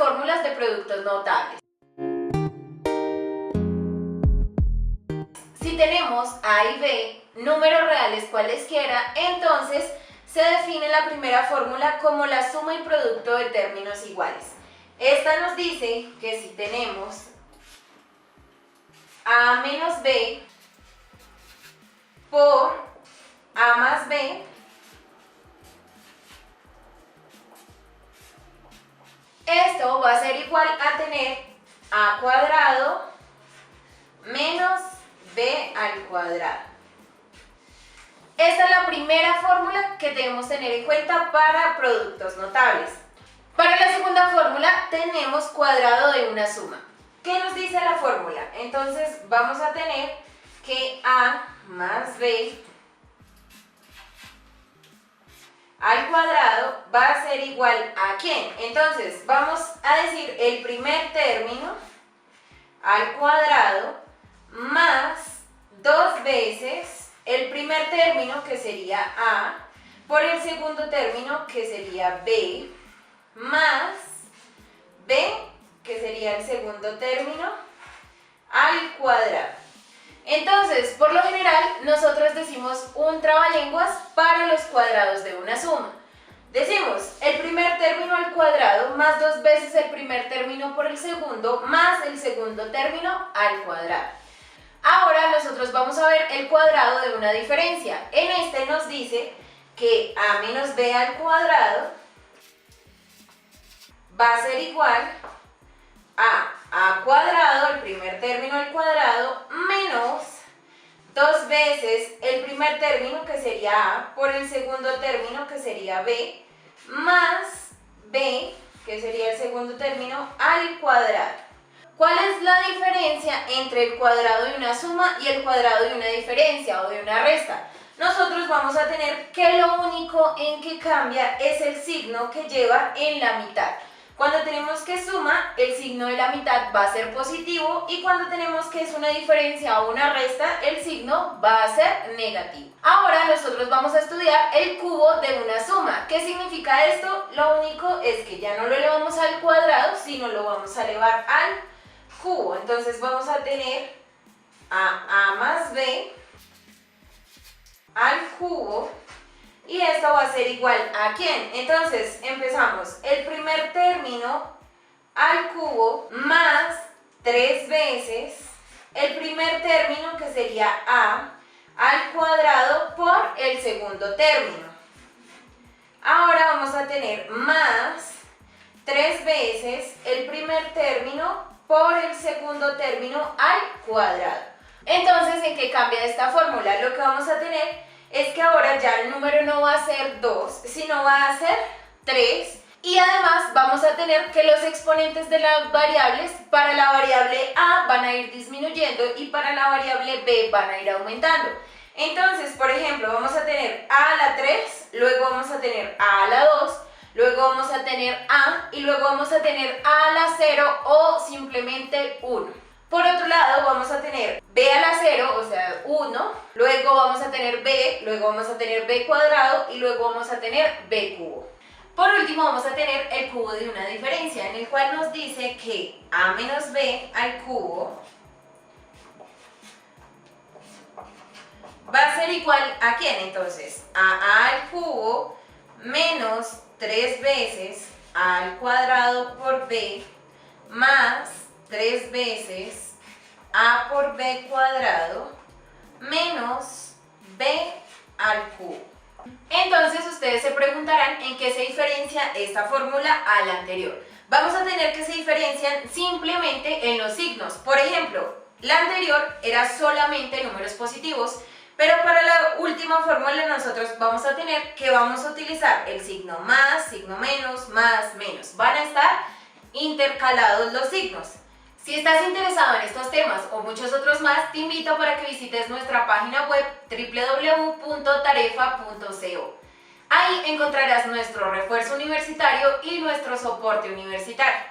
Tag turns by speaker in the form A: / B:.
A: fórmulas de productos notables. Si tenemos A y B, números reales cualesquiera, entonces se define la primera fórmula como la suma y producto de términos iguales. Esta nos dice que si tenemos A menos B por A más B, esto va a ser igual a tener A cuadrado menos B al cuadrado. Esta es la primera fórmula que debemos tener en cuenta para productos notables. Para la segunda fórmula tenemos cuadrado de una suma. ¿Qué nos dice la fórmula? Entonces vamos a tener que A más B al cuadrado va a ser igual a ¿quién? Entonces vamos a decir el primer término al cuadrado más 2 veces el primer término, que sería A, por el segundo término, que sería B, más B, que sería el segundo término, al cuadrado. Entonces, por lo general, nosotros decimos un trabalenguas para los cuadrados de una suma. Decimos el primer término al cuadrado más 2 veces el primer término por el segundo, más el segundo término al cuadrado. Ahora nosotros vamos a ver el cuadrado de una diferencia. En este nos dice que A menos B al cuadrado va a ser igual a A cuadrado, el primer término al cuadrado, menos 2 veces el primer término, que sería A, por el segundo término, que sería B, más B, que sería el segundo término, al cuadrado. ¿Cuál es la diferencia entre el cuadrado de una suma y el cuadrado de una diferencia o de una resta? Nosotros vamos a tener que lo único en que cambia es el signo que lleva en la mitad. Cuando tenemos que suma, el signo de la mitad va a ser positivo, y cuando tenemos que es una diferencia o una resta, el signo va a ser negativo. Ahora nosotros vamos a estudiar el cubo de una suma. ¿Qué significa esto? Lo único es que ya no lo elevamos al cuadrado, sino lo vamos a elevar al cubo. Entonces vamos a tener A más B al cubo, y esto va a ser igual a ¿quién? Entonces empezamos el primer término al cubo más 3 veces el primer término, que sería A, al cuadrado por el segundo término. Ahora vamos a tener más 3 veces el primer término por el segundo término al cuadrado. Entonces, ¿en qué cambia esta fórmula? Lo que vamos a tener es que ahora ya el número no va a ser 2, sino va a ser 3, y además vamos a tener que los exponentes de las variables para la variable A van a ir disminuyendo y para la variable B van a ir aumentando. Entonces, por ejemplo, vamos a tener A a la 3, luego vamos a tener A a la 2, luego vamos a tener A, y luego vamos a tener A a la 0 o simplemente 1. Por otro lado, vamos a tener B a la 0, o sea 1, luego vamos a tener B, luego vamos a tener B cuadrado, y luego vamos a tener B cubo. Por último, vamos a tener el cubo de una diferencia, en el cual nos dice que A menos B al cubo va a ser igual a ¿quién? Entonces, a A al cubo menos 3 veces A al cuadrado por B más 3 veces A por B cuadrado menos B al cubo. Entonces ustedes se preguntarán en qué se diferencia esta fórmula a la anterior. Vamos a tener que se diferencian simplemente en los signos. Por ejemplo, la anterior era solamente números positivos, pero para la última fórmula nosotros vamos a tener que vamos a utilizar el signo más, signo menos, más, menos. Van a estar intercalados los signos. Si estás interesado en estos temas o muchos otros más, te invito para que visites nuestra página web www.tarefa.co. Ahí encontrarás nuestro refuerzo universitario y nuestro soporte universitario.